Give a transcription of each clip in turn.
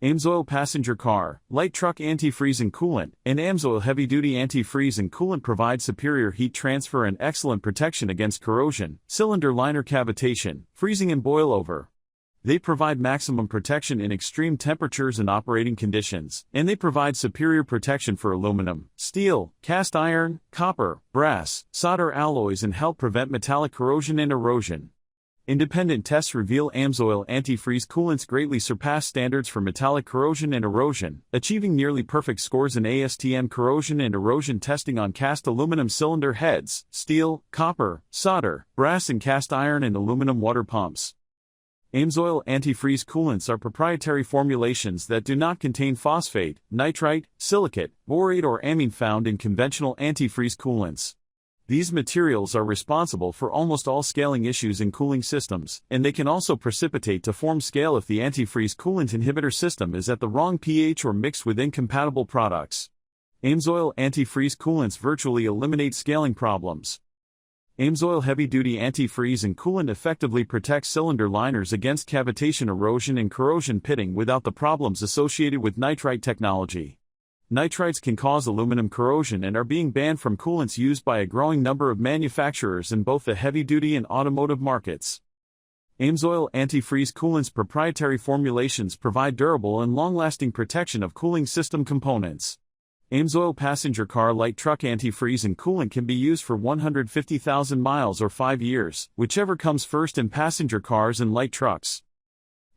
AMSOIL Passenger Car, Light Truck Antifreeze and Coolant, and AMSOIL Heavy-Duty Antifreeze and Coolant provide superior heat transfer and excellent protection against corrosion, cylinder liner cavitation, freezing and boilover. They provide maximum protection in extreme temperatures and operating conditions, and they provide superior protection for aluminum, steel, cast iron, copper, brass, solder alloys and help prevent metallic corrosion and erosion. Independent tests reveal AMSOIL antifreeze coolants greatly surpass standards for metallic corrosion and erosion, achieving nearly perfect scores in ASTM corrosion and erosion testing on cast aluminum cylinder heads, steel, copper, solder, brass and cast iron and aluminum water pumps. AMSOIL antifreeze coolants are proprietary formulations that do not contain phosphate, nitrite, silicate, borate or amine found in conventional antifreeze coolants. These materials are responsible for almost all scaling issues in cooling systems, and they can also precipitate to form scale if the antifreeze coolant inhibitor system is at the wrong pH or mixed with incompatible products. AMSOIL antifreeze coolants virtually eliminate scaling problems. AMSOIL Heavy-Duty Antifreeze and Coolant effectively protects cylinder liners against cavitation, erosion and corrosion pitting without the problems associated with nitrite technology. Nitrites can cause aluminum corrosion and are being banned from coolants used by a growing number of manufacturers in both the heavy-duty and automotive markets. AMSOIL antifreeze coolants proprietary formulations provide durable and long-lasting protection of cooling system components. AMSOIL Passenger Car Light Truck Antifreeze and Coolant can be used for 150,000 miles or 5 years, whichever comes first in passenger cars and light trucks.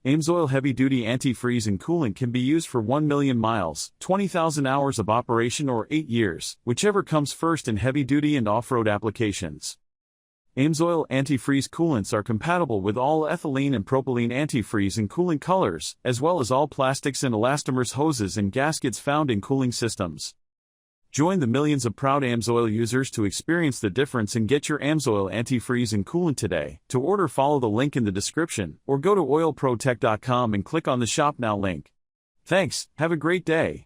AMSOIL Heavy-Duty Antifreeze and Coolant can be used for 1 million miles, 20,000 hours of operation or 8 years, whichever comes first in heavy-duty and off-road applications. AMSOIL antifreeze coolants are compatible with all ethylene and propylene antifreeze and coolant colors, as well as all plastics and elastomers hoses and gaskets found in cooling systems. Join the millions of proud AMSOIL users to experience the difference and get your AMSOIL antifreeze and coolant today. To order, follow the link in the description, or go to oilprotech.com and click on the Shop Now link. Thanks, have a great day.